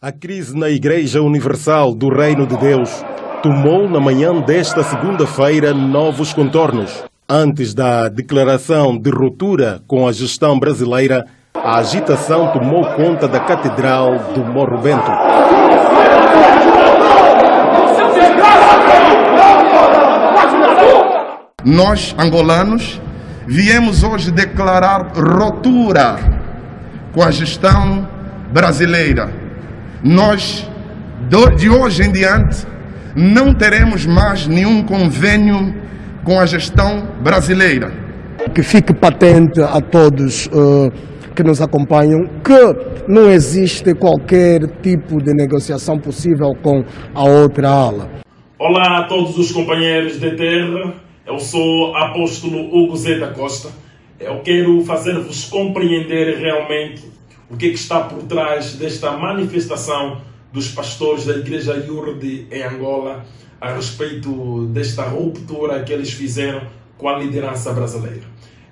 A crise na Igreja Universal do Reino de Deus tomou na manhã desta segunda-feira novos contornos. Antes da declaração de ruptura com a gestão brasileira, a agitação tomou conta da Catedral do Morro Bento. Nós, angolanos, viemos hoje declarar ruptura com a gestão brasileira. Nós, de hoje em diante, não teremos mais nenhum convênio com a gestão brasileira. Que fique patente a todos que nos acompanham que não existe qualquer tipo de negociação possível com a outra ala. Olá a todos os companheiros de terra, eu sou apóstolo Hugo Zé da Costa. Eu quero fazer-vos compreender realmente o que está por trás desta manifestação dos pastores da Igreja Iurde em Angola a respeito desta ruptura que eles fizeram com a liderança brasileira.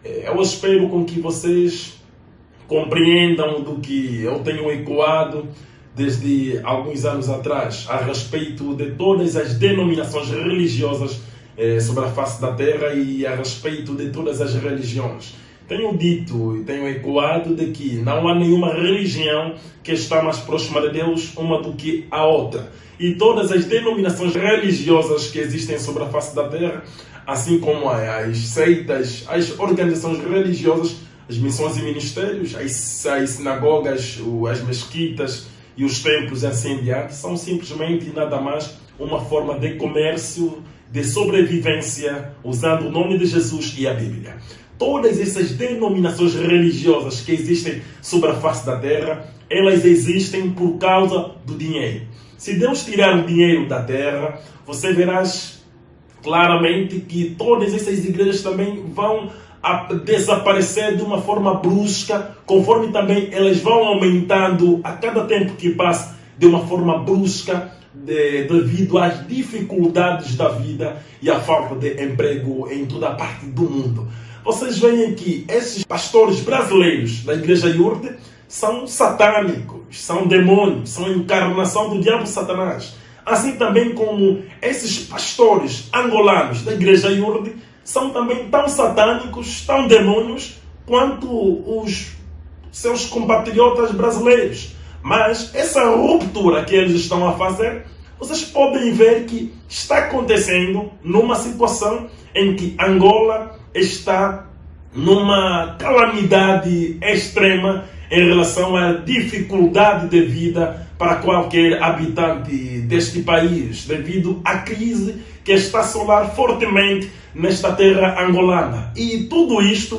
Eu espero com que vocês compreendam do que eu tenho ecoado desde alguns anos atrás a respeito de todas as denominações religiosas sobre a face da terra e a respeito de todas as religiões. Tenho dito e tenho ecoado de que não há nenhuma religião que está mais próxima de Deus uma do que a outra. E todas as denominações religiosas que existem sobre a face da terra, assim como as seitas, as organizações religiosas, as missões e ministérios, as sinagogas, as mesquitas e os templos e assim em diante, são simplesmente nada mais uma forma de comércio, de sobrevivência, usando o nome de Jesus e a Bíblia. Todas essas denominações religiosas que existem sobre a face da terra, elas existem por causa do dinheiro. Se Deus tirar o dinheiro da terra, você verás claramente que todas essas igrejas também vão desaparecer de uma forma brusca, conforme também elas vão aumentando a cada tempo que passa de uma forma brusca, devido às dificuldades da vida e à falta de emprego em toda a parte do mundo. Vocês veem que esses pastores brasileiros da Igreja Iurde são satânicos, são demônios, são encarnação do diabo Satanás. Assim também como esses pastores angolanos da Igreja Iurde são também tão satânicos, tão demônios, quanto os seus compatriotas brasileiros. Mas essa ruptura que eles estão a fazer, vocês podem ver que está acontecendo numa situação em que Angola está numa calamidade extrema em relação à dificuldade de vida para qualquer habitante deste país, devido à crise que está a assolar fortemente nesta terra angolana. E tudo isto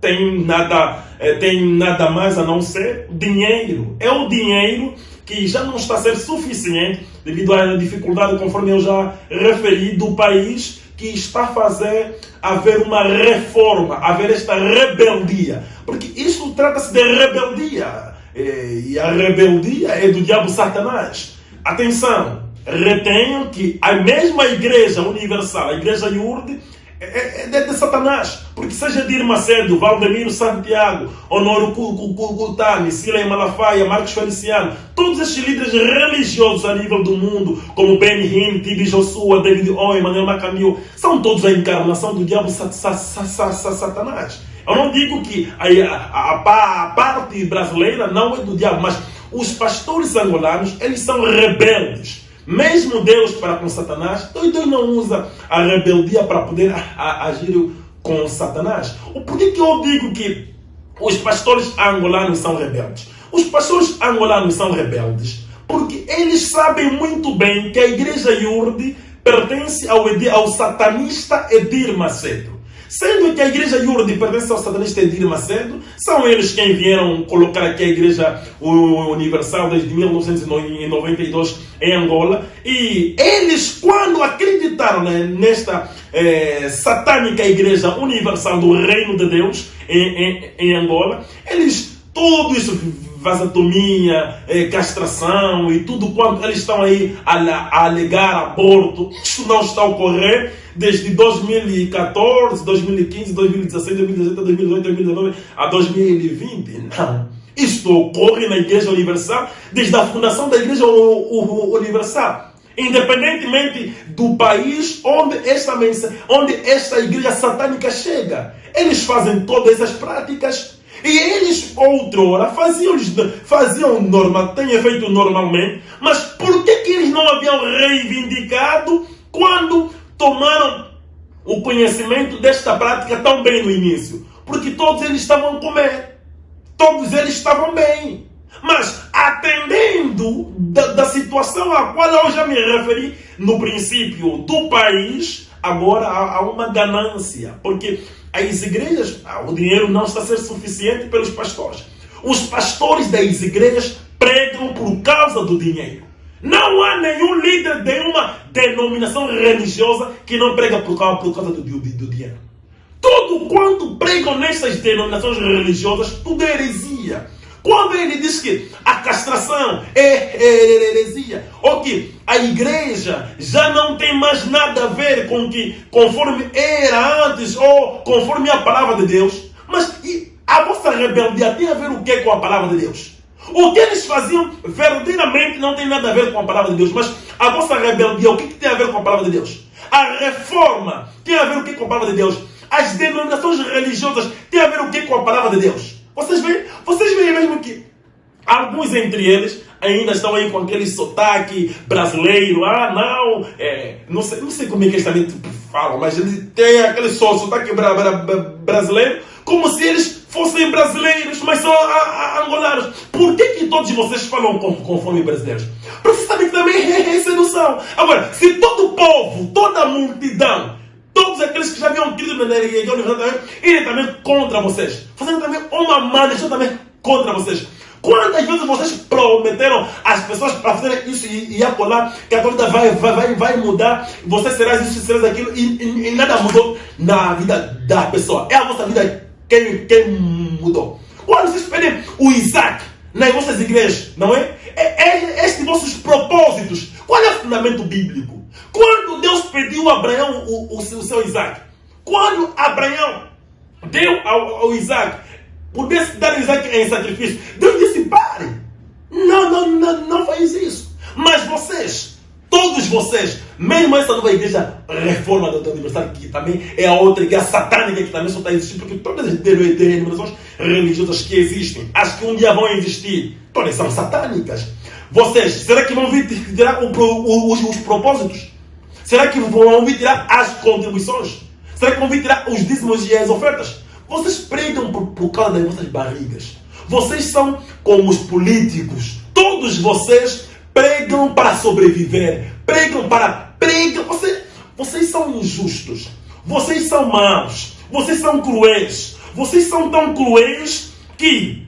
tem nada mais a não ser dinheiro. É o dinheiro que já não está a ser suficiente devido à dificuldade, conforme eu já referi, do país que está a fazer haver uma reforma, haver esta rebeldia. Porque isso trata-se de rebeldia. E a rebeldia é do diabo Satanás. Atenção, retenham que a mesma Igreja Universal, a Igreja Iurde, é de Satanás. Porque seja Edir Macedo, Valdemiro Santiago, Honório Kutani, Sila Malafaia, Marcos Feliciano, todos estes líderes religiosos a nível do mundo, como Ben Hinn, Tibi Joshua, David Owen, Manuel Macamil, são todos a encarnação do diabo Satanás. Eu não digo que a parte brasileira não é do diabo, mas os pastores angolanos, eles são rebeldes. Mesmo Deus para com Satanás, Deus não usa a rebeldia para poder agir com Satanás. Por que eu digo que os pastores angolanos são rebeldes? Os pastores angolanos são rebeldes porque eles sabem muito bem que a Igreja Iurde pertence ao satanista Edir Macedo. Sendo que a Igreja Iurde pertence ao satanista Edir Macedo, são eles quem vieram colocar aqui a Igreja Universal desde 1992 em Angola. E eles, quando acreditaram nesta satânica Igreja Universal do Reino de Deus em Angola, eles, tudo isso, vasectomia, castração e tudo quanto eles estão aí a alegar aborto, isso não está a ocorrer desde 2014, 2015, 2016, 2017, 2018, 2019 a 2020. Não. Isto ocorre na Igreja Universal desde a fundação da Igreja Universal. Independentemente do país onde esta igreja satânica chega. Eles fazem todas essas práticas e eles outrora faziam normal, têm feito normalmente, mas por que eles não haviam reivindicado quando tomaram o conhecimento desta prática tão bem no início? Porque todos eles estavam a comer, todos eles estavam bem. Mas, atendendo da situação a qual eu já me referi no princípio do país, agora há uma ganância. Porque as igrejas, o dinheiro não está a ser suficiente pelos pastores. Os pastores das igrejas pregam por causa do dinheiro. Não há nenhum líder de uma denominação religiosa que não prega por causa do dinheiro. Tudo quanto pregam nessas denominações religiosas, tudo é heresia. Quando ele diz que a castração é heresia, ou que a igreja já não tem mais nada a ver com que conforme era antes, ou conforme a palavra de Deus, mas a vossa rebeldia tem a ver o que com a palavra de Deus? O que eles faziam verdadeiramente não tem nada a ver com a palavra de Deus, mas a vossa rebeldia, o que tem a ver com a palavra de Deus? A reforma tem a ver o que com a palavra de Deus? As denominações religiosas têm a ver o que com a palavra de Deus? Vocês veem mesmo que alguns entre eles ainda estão aí com aquele sotaque brasileiro. Não sei como é que eles também falam, mas eles têm aquele sotaque brasileiro, como se eles fossem brasileiros, mas são angolanos. Por que todos vocês falam conforme brasileiros? Precisamente também é sedução. Agora, se todo o povo, toda a multidão, todos aqueles que já haviam crido na igreja também, irem também contra vocês, fazendo também uma maldição também contra vocês. Quantas vezes vocês prometeram às pessoas para fazerem isso e acolá, que a tua vida vai mudar, você será isso, será aquilo, e nada mudou na vida da pessoa. É a vossa vida quem mudou. Quando vocês pedem o Isaac nas vossas igrejas, não é? Estes vossos propósitos, qual é o fundamento bíblico? Quando Deus pediu a Abraão o seu Isaac, quando Abraão deu ao Isaac, pudesse dar Isaac em sacrifício, Deus disse: pare, não faz isso. Mas vocês, todos vocês, mesmo essa nova igreja Reforma da Universal, que também é a outra igreja satânica que também só está existindo, porque todas as denominações religiosas que existem, as que um dia vão existir, todas são satânicas. Vocês, será que vão vir tirar os propósitos? Será que vão vir tirar as contribuições? Será que vão vir tirar os dízimos e as ofertas? Vocês pregam por causa das vossas barrigas. Vocês são como os políticos. Todos vocês pregam para sobreviver. Vocês são injustos. Vocês são maus. Vocês são cruéis. Vocês são tão cruéis que,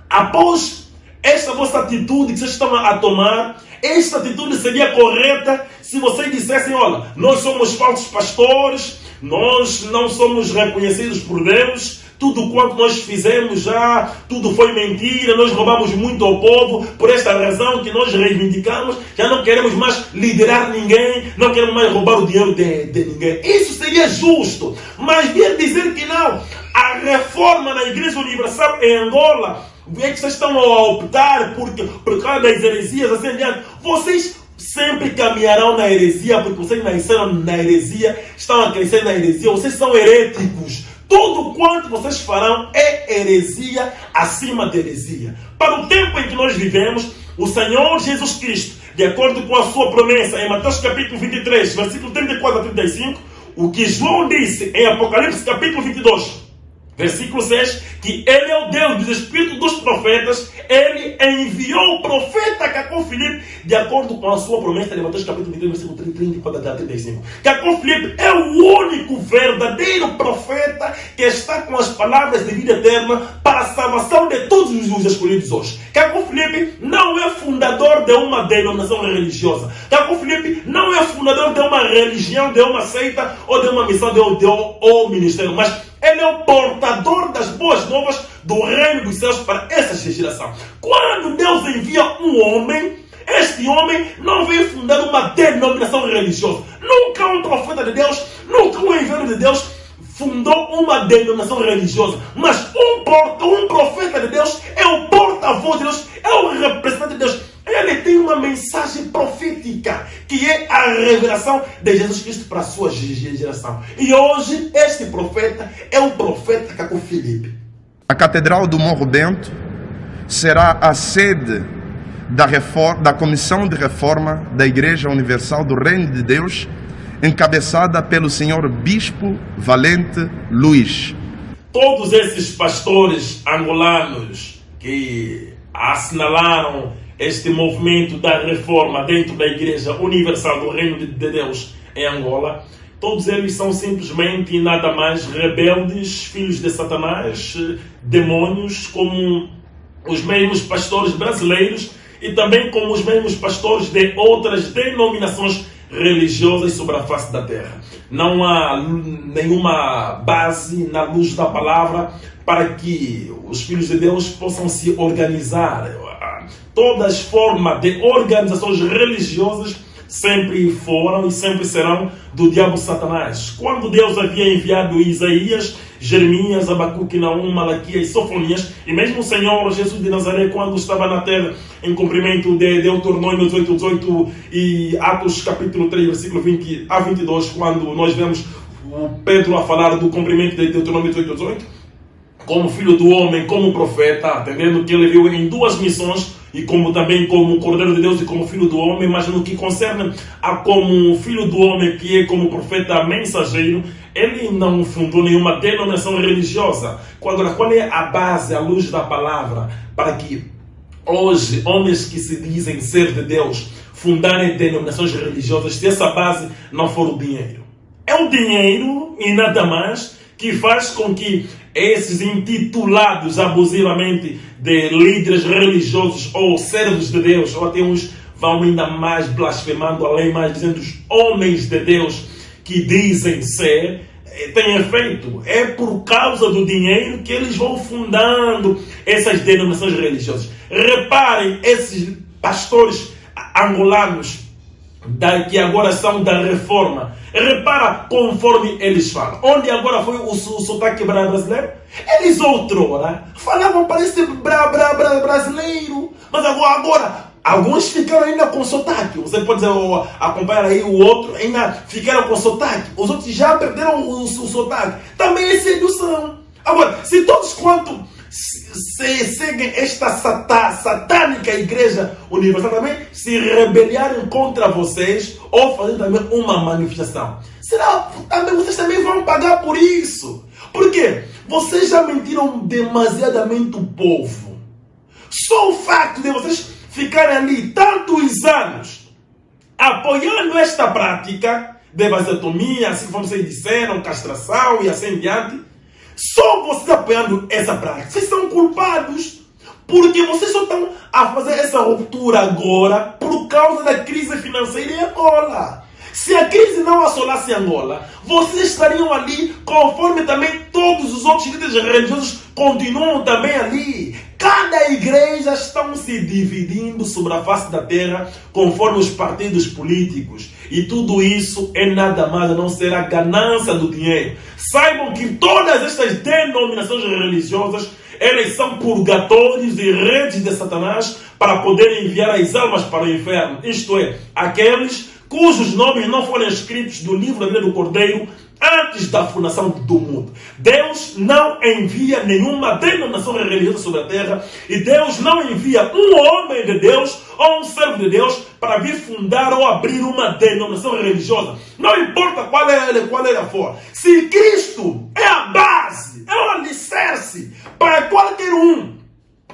após esta vossa atitude que vocês estão a tomar, esta atitude seria correta se vocês dissessem: olha, nós somos falsos pastores, nós não somos reconhecidos por Deus, tudo quanto nós fizemos já, tudo foi mentira, nós roubamos muito ao povo, por esta razão que nós reivindicamos, já não queremos mais liderar ninguém, não queremos mais roubar o dinheiro de ninguém. Isso seria justo, mas vir dizer que não, a reforma na Igreja Universal em Angola, é que vocês estão a optar por causa das heresias, assim adiante. Vocês sempre caminharão na heresia, porque vocês nasceram na heresia, estão a crescer na heresia, vocês são heréticos. Tudo quanto vocês farão é heresia acima de heresia. Para o tempo em que nós vivemos, o Senhor Jesus Cristo, de acordo com a sua promessa em Mateus capítulo 23, versículo 34 a 35, o que João disse em Apocalipse capítulo 22, versículo 6, que Ele é o Deus dos Espíritos dos profetas, Ele enviou o profeta Cacó Filipe, de acordo com a sua promessa de Mateus capítulo 23, versículo 34 a 35. Cacó Filipe é o único verdadeiro profeta que está com as palavras de vida eterna para a salvação de todos os escolhidos hoje. Cacó Filipe não é fundador de uma denominação religiosa. Cacó Filipe não é fundador de uma religião, de uma seita ou de uma missão ou ministério, mas ele é o portador das boas novas do reino dos céus para essa geração. Quando Deus envia um homem, este homem não veio fundar uma denominação religiosa. Nunca um profeta de Deus, nunca um enviado de Deus fundou uma denominação religiosa. Mas um profeta de Deus é o voz de Deus, é o representante de Deus. Ele tem uma mensagem profética, que é a revelação de Jesus Cristo para a sua geração. E hoje, este profeta é o profeta Caco Filipe. A Catedral do Morro Bento será a sede da Comissão de Reforma da Igreja Universal do Reino de Deus, encabeçada pelo senhor Bispo Valente Luiz. Todos esses pastores angolanos que assinalaram este movimento da reforma dentro da Igreja Universal do Reino de Deus em Angola, todos eles são simplesmente nada mais rebeldes, filhos de Satanás, demônios, como os mesmos pastores brasileiros e também como os mesmos pastores de outras denominações religiosas sobre a face da terra. Não há nenhuma base na luz da palavra para que os filhos de Deus possam se organizar. Todas as formas de organizações religiosas sempre foram e sempre serão do diabo Satanás. Quando Deus havia enviado Isaías, Jeremias, Abacuque, Naum, Malaquias, Sofonias, e mesmo o Senhor Jesus de Nazaré, quando estava na terra, em cumprimento de Deuteronômio 18 e Atos capítulo 3, versículo 20 a 22, quando nós vemos o Pedro a falar do cumprimento de Deuteronômio 18, como filho do homem, como profeta, entendendo que ele veio em duas missões, e como também como Cordeiro de Deus e como Filho do Homem, mas no que concerne a como Filho do Homem, que é como profeta mensageiro, ele não fundou nenhuma denominação religiosa. Qual é a base, a luz da palavra, para que hoje homens que se dizem ser de Deus fundarem denominações religiosas, se essa base não for o dinheiro? É o dinheiro e nada mais que faz com que esses intitulados abusivamente de líderes religiosos ou servos de Deus, ou até uns vão ainda mais blasfemando a lei, mais dizendo os homens de Deus que dizem ser, tem efeito. É por causa do dinheiro que eles vão fundando essas denominações religiosas. Reparem, esses pastores angolanos que agora são da reforma, repara conforme eles falam. Onde agora foi o sotaque brasileiro? Eles outrora falavam parece brasileiro, mas agora alguns ficaram ainda com sotaque. Você pode acompanhar aí o outro, ainda ficaram com sotaque. Os outros já perderam o sotaque. Também é sedução. Agora, se todos quanto seguem esta satânica Igreja Universal também se rebeliarem contra vocês ou fazerem também uma manifestação, será também vocês também vão pagar por isso? Porque vocês já mentiram demasiadamente o povo. Só o facto de vocês ficarem ali tantos anos apoiando esta prática de vasectomia, assim como vocês disseram, castração e assim diante, só vocês apoiando essa prática, vocês são culpados, porque vocês só estão a fazer essa ruptura agora por causa da crise financeira em Angola. Se a crise não assolasse Angola, vocês estariam ali conforme também todos os outros líderes religiosos continuam também ali. Cada igreja estão se dividindo sobre a face da terra conforme os partidos políticos. E tudo isso é nada mais a não ser a ganância do dinheiro. Saibam que todas estas denominações religiosas, elas são purgatórios e redes de Satanás para poderem enviar as almas para o inferno. Isto é, aqueles cujos nomes não foram escritos no livro da vida do Cordeiro antes da fundação do mundo. Deus não envia nenhuma denominação religiosa sobre a terra, e Deus não envia um homem de Deus ou um servo de Deus para vir fundar ou abrir uma denominação religiosa. Não importa qual ela for. Se Cristo é a base, é o alicerce para qualquer um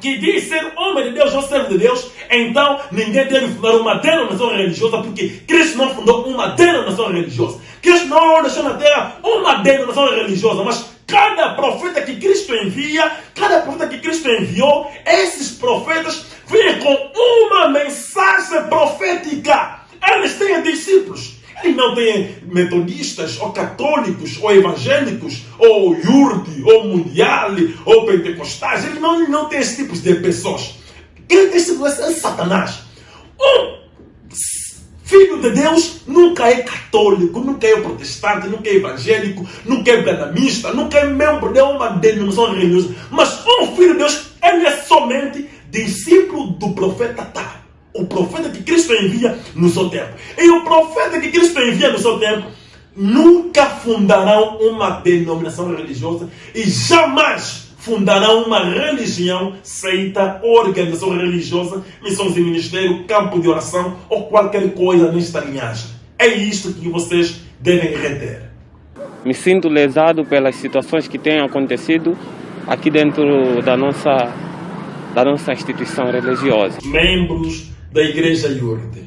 que diz ser homem de Deus ou servo de Deus, então ninguém deve fundar uma denominação religiosa, porque Cristo não fundou uma denominação religiosa. Cristo não deixou na terra uma denominação religiosa, mas cada profeta que Cristo envia, cada profeta que Cristo enviou, esses profetas vêm com uma mensagem profética. Eles têm discípulos. Eles não têm metodistas, ou católicos, ou evangélicos, ou iurde, ou mundial, ou pentecostais. Eles não têm esse tipo de pessoas. Esse é Satanás. Um filho de Deus nunca é católico, nunca é protestante, nunca é evangélico, nunca é branamista, nunca é membro de uma denominação religiosa. Mas um filho de Deus, ele é somente discípulo do profeta está. O profeta que Cristo envia no seu tempo. E o profeta que Cristo envia no seu tempo nunca fundarão uma denominação religiosa e jamais fundarão uma religião, seita, organização religiosa, missões de ministério, campo de oração ou qualquer coisa nesta linhagem. É isto que vocês devem reter. Me sinto lesado pelas situações que têm acontecido aqui dentro da nossa instituição religiosa. Membros da Igreja Iurde,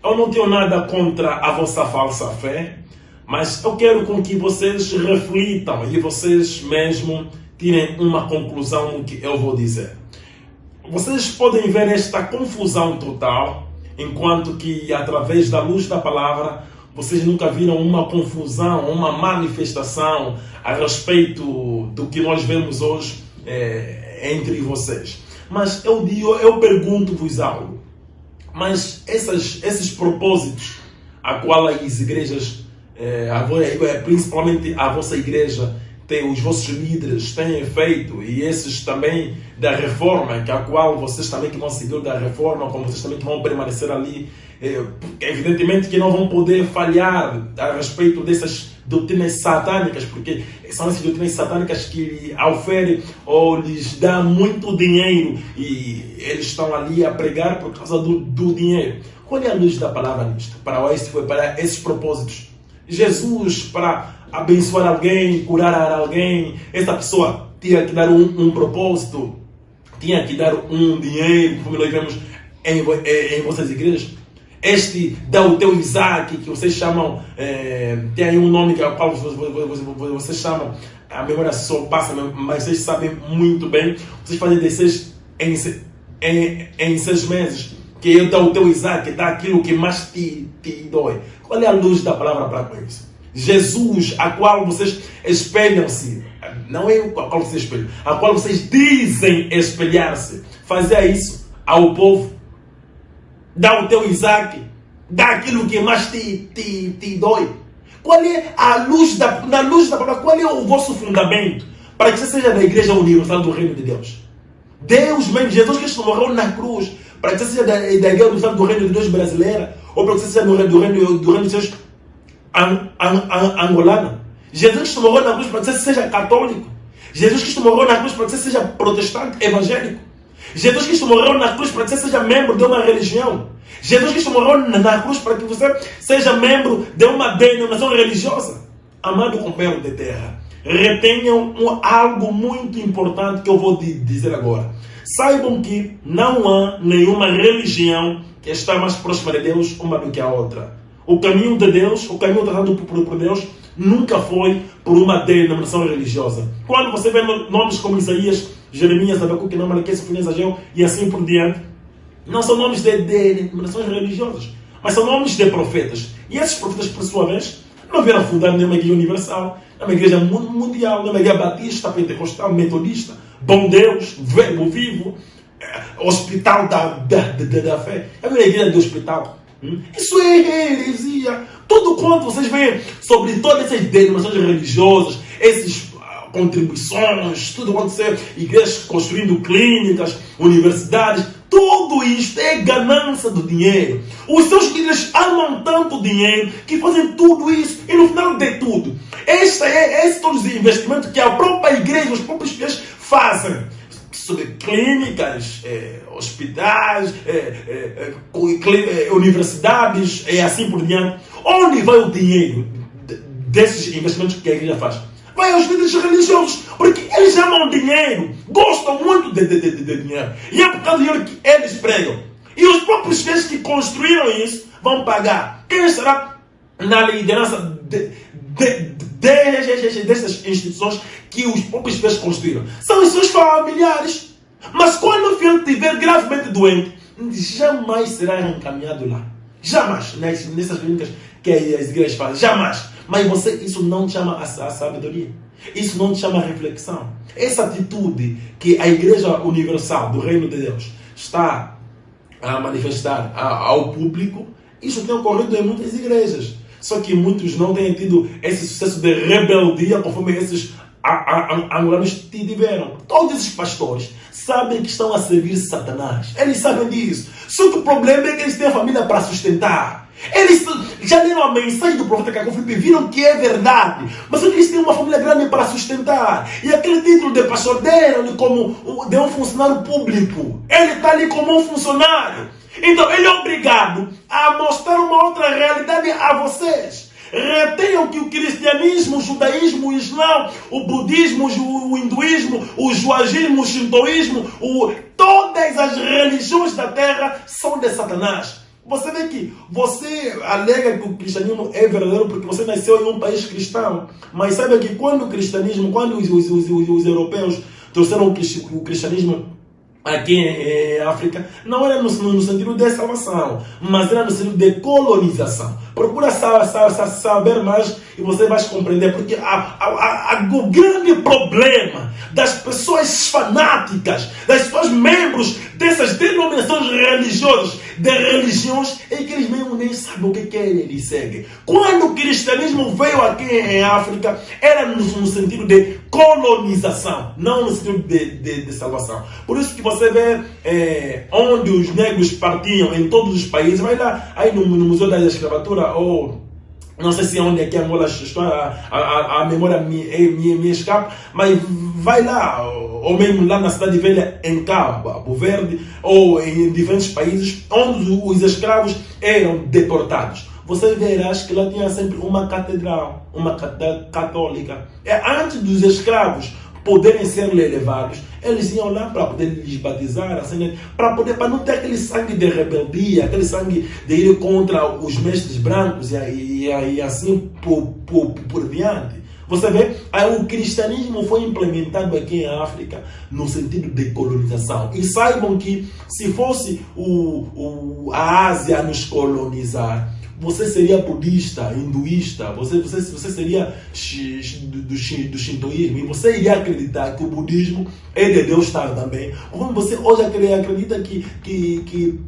eu não tenho nada contra a vossa falsa fé, mas eu quero com que vocês reflitam e vocês mesmo tirem uma conclusão no que eu vou dizer. Vocês podem ver esta confusão total, enquanto que através da luz da palavra vocês nunca viram uma confusão, uma manifestação a respeito do que nós vemos hoje entre vocês. Mas eu pergunto-vos algo. Mas esses propósitos a qual as igrejas, principalmente a vossa igreja, os vossos líderes têm feito, e esses também da reforma, que a qual vocês também que vão seguir da reforma, como vocês também que vão permanecer ali, evidentemente que não vão poder falhar a respeito dessas doutrinas satânicas, porque são essas doutrinas satânicas que oferem ou lhes dão muito dinheiro e eles estão ali a pregar por causa do dinheiro. Qual é a luz da palavra nisto? Para esses propósitos. Jesus, para abençoar alguém, curar alguém, essa pessoa tinha que dar um propósito, tinha que dar um dinheiro, como nós vemos em vossas igrejas. Este dá o teu Isaac, que vocês chamam, tem aí um nome que qual vocês chamam, a memória só passa, mas vocês sabem muito bem, vocês fazem de 6 em 6 meses, que ele dá o teu Isaac, dá aquilo que mais te dói. Qual é a luz da palavra para isso? Jesus, a qual vocês espelham-se, não é a qual vocês espelham, a qual vocês dizem espelhar-se, fazia isso ao povo. Dá o teu Isaac, dá aquilo que mais te dói. Qual é a luz na luz da palavra? Qual é o vosso fundamento para que você seja da Igreja Universal do Reino de Deus? Deus mesmo, Jesus Cristo morreu na cruz para que você seja da Igreja Universal do Reino de Deus brasileira ou para que você seja do Reino de Deus angolano. Jesus Cristo morreu na cruz para que você seja católico. Jesus Cristo morreu na cruz para que você seja protestante, evangélico. Jesus Cristo morreu na cruz para que você seja membro de uma religião. Jesus Cristo morreu na cruz para que você seja membro de uma denominação religiosa. Amado companheiro de terra, retenham algo muito importante que eu vou dizer agora. Saibam que não há nenhuma religião que está mais próxima de Deus uma do que a outra. O caminho de Deus, o caminho tratado por Deus, nunca foi por uma denominação religiosa. Quando você vê nomes como Isaías, Jeremias, Abacuque, Malaquias, Sofonias, Ageu e assim por diante, não são nomes de denominações religiosas, mas são nomes de profetas. E esses profetas, por sua vez, não vieram fundar nenhuma igreja universal, nenhuma igreja mundial, nenhuma igreja batista, pentecostal, metodista, bom Deus, verbo vivo, hospital da fé. É uma igreja de hospital. Isso é heresia. Tudo quanto vocês veem sobre todas essas denominações religiosas, essas contribuições, tudo quanto você igrejas construindo clínicas, universidades, tudo isto é ganância do dinheiro. Os seus líderes amam tanto dinheiro que fazem tudo isso e no final de tudo, esse todos os investimentos que a própria igreja, os próprios igrejas fazem sobre clínicas, hospitais, universidades e assim por diante. Onde vai o dinheiro desses investimentos que a igreja faz? Vai aos líderes religiosos, porque eles amam dinheiro, gostam muito de dinheiro. E é por causa do dinheiro que eles pregam. E os próprios fiéis que construíram isso vão pagar. Quem será na liderança dessas instituições que os próprios fiéis construíram? São os seus familiares. Mas quando o filho estiver gravemente doente, jamais será encaminhado lá. Jamais. Nessas clínicas que as igrejas fazem. Jamais. Mas isso não chama a sabedoria. Isso não chama a reflexão. Essa atitude que a Igreja Universal do Reino de Deus está a manifestar ao público, isso tem ocorrido em muitas igrejas. Só que muitos não têm tido esse sucesso de rebeldia conforme esses angolanos tiveram. Todos esses pastores sabem que estão a servir Satanás. Eles sabem disso. Só que o problema é que eles têm a família para sustentar. Eles já leram a mensagem do profeta Cacau Filipe, viram que é verdade, mas eles têm uma família grande para sustentar. E aquele título de pastor deram como de um funcionário público. Ele está ali como um funcionário. Então ele é obrigado a mostrar uma outra realidade a vocês. Retenham que o cristianismo, o judaísmo, o islã, o budismo, o hinduísmo, o juaísmo, o shintoísmo, todas as religiões da terra são de Satanás. Você vê que você alega que o cristianismo é verdadeiro porque você nasceu em um país cristão. Mas sabe que quando o cristianismo, quando os europeus trouxeram o cristianismo aqui em África, não era no sentido de salvação, mas era no sentido de colonização. Procura saber mais e você vai compreender, porque o grande problema das pessoas fanáticas, das pessoas membros dessas denominações religiosas, de religiões, é que eles mesmo nem sabem o que eles seguem. Quando o cristianismo veio aqui em África, era no sentido de colonização, não no sentido de salvação. Por isso que você vê onde os negros partiam em todos os países, vai lá aí no Museu da Escravatura, ou não sei se é onde aqui em Angola a memória me escapa, mas vai lá, ou mesmo lá na Cidade Velha, em Cabo Verde, ou em diferentes países onde os escravos eram deportados. Você verás que lá tinha sempre uma catedral católica. Antes dos escravos poderem ser levados, eles iam lá para poder lhes batizar, assim, para não ter aquele sangue de rebeldia, aquele sangue de ir contra os mestres brancos e assim por diante. Você vê, o cristianismo foi implementado aqui em África no sentido de colonização. E saibam que se fosse a Ásia a nos colonizar, você seria budista, hinduísta, você seria do shintoísmo, e você iria acreditar que o budismo é de Deus também. Como você hoje acredita que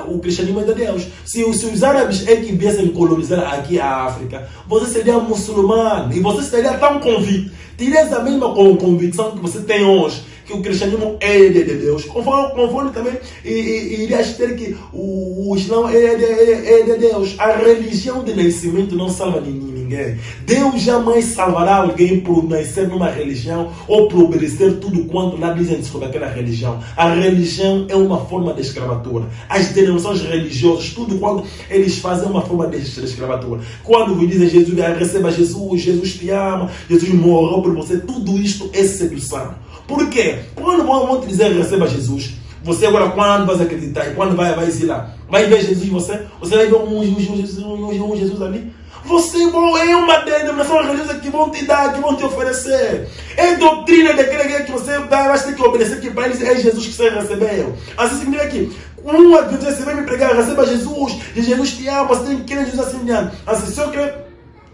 o cristianismo é de Deus. Se os árabes é que viessem colonizar aqui a África, você seria muçulmano e você seria tão convicto, terias a mesma convicção que você tem hoje, que o cristianismo é de Deus, conforme também irias ter que o Islã é de Deus. A religião de nascimento não salva ninguém. Deus jamais salvará alguém por nascer numa religião ou por obedecer tudo quanto lá dizem sobre aquela religião. A religião é uma forma de escravatura. As denominações religiosas, tudo quanto eles fazem é uma forma de escravatura. Quando me dizem Jesus, receba Jesus, Jesus te ama, Jesus morreu por você, tudo isto é sedução. Por quê? Quando vão te dizer receba Jesus, você agora quando vai acreditar e quando vai ir lá, vai ver Jesus em você vai ver um Jesus ali. Você é uma denominação religiosa que vão te dar, que vão te oferecer. É doutrina daquele que você vai ter que obedecer, que para eles é Jesus que você recebeu. Assim significa que você vai me pregar, receba Jesus, Jesus te ama, você tem que querer Jesus assim diante. Assim, se eu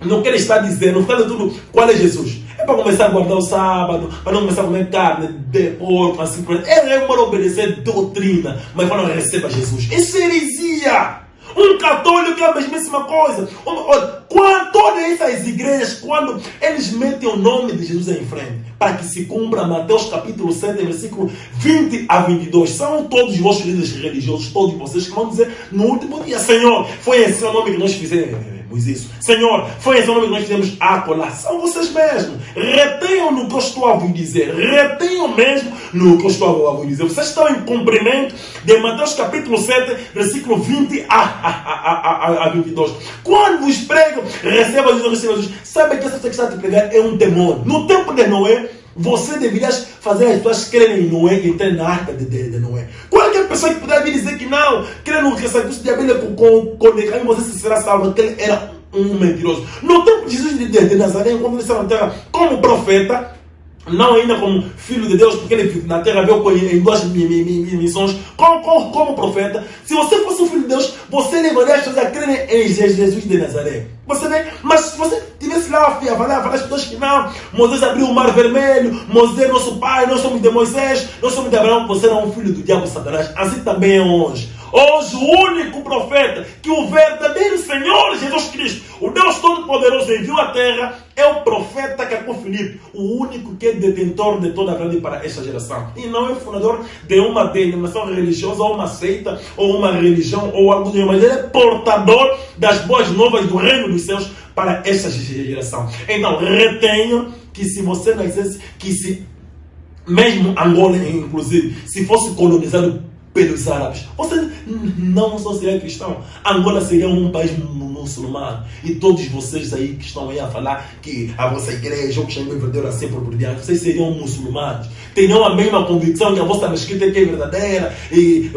não quero estar dizendo, não está tudo qual é Jesus. É para começar a guardar o sábado, para não começar a comer carne de porco, assim por exemplo. É para obedecer doutrina, mas para não receba Jesus. Isso é heresia. Um católico é a mesmíssima coisa. Todas essas igrejas, quando eles metem o nome de Jesus em frente, para que se cumpra Mateus capítulo 7, versículo 20 a 22, são todos os vossos líderes religiosos, todos vocês que vão dizer no último dia: Senhor, foi esse o nome que nós fizemos isso. Senhor, foi esse o nome que nós fizemos acolá. São vocês mesmos. Retenham no que eu estou a vos dizer. Retenham mesmo no que eu estou a vos dizer. Vocês estão em cumprimento de Mateus capítulo 7, versículo 20 a 22. Quando vos pregam, receba Jesus. Sabe que essa pessoa que está a te pregar é um demônio. No tempo de Noé, você deveria fazer as pessoas crerem em Noé e entrar na arca de Noé. Qualquer pessoa que puder vir dizer que não, crê no sacrifício de Abel com Caim, você será salvo, que ele era um mentiroso. No tempo de Jesus de Nazaré, quando ele estava na terra como profeta, não ainda como filho de Deus, porque ele na terra veio em duas missões, como profeta. Se você fosse o filho de Deus, você levaria as pessoas a crerem em Jesus de Nazaré. Você vê? Mas se você estivesse lá a falar as pessoas que não, Moisés abriu o mar vermelho, Moisés é nosso pai, nós somos de Moisés, nós somos de Abraão, você era um filho do diabo Satanás. Assim também é hoje. Hoje o único profeta que o verdadeiro Senhor Jesus Cristo, o Deus Todo-Poderoso, enviou à terra é o profeta Caco Filipe, o único que é detentor de toda a verdade para esta geração. E não é fundador de uma denominação religiosa, ou uma seita, ou uma religião, ou algo de mas ele é portador das boas novas do reino dos céus para esta geração. Então, retenha que se você nascesse, que se mesmo Angola, inclusive, se fosse colonizado pelos árabes, você não só seria cristão. Angola seria um país muçulmano. E todos vocês aí que estão aí a falar que a vossa igreja, ou que chamam verdadeiro assim por diante, vocês seriam muçulmanos. Teriam a mesma convicção que a vossa mesquita é verdadeira, e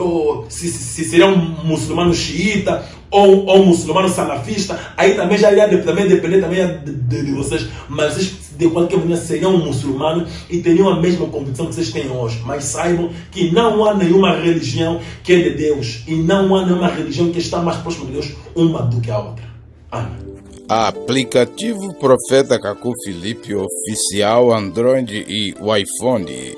se seriam muçulmanos xiita, ou muçulmano salafista, aí também já iria depender também de vocês. Mas vocês, de qualquer maneira, seriam muçulmanos e teriam a mesma convicção que vocês têm hoje. Mas saibam que não há nenhuma religião que é de Deus, e não há nenhuma religião que está mais próxima de Deus uma do que a outra. Amém. Aplicativo Profeta Caco Filipe oficial Android e o iPhone.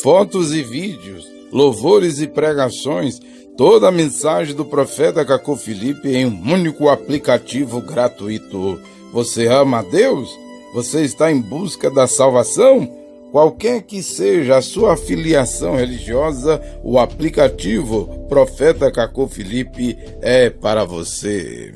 Fotos e vídeos, louvores e pregações, toda a mensagem do Profeta Caco Filipe em um único aplicativo gratuito. Você ama a Deus? Você está em busca da salvação? Qualquer que seja a sua filiação religiosa, o aplicativo Profeta Caco Filipe é para você.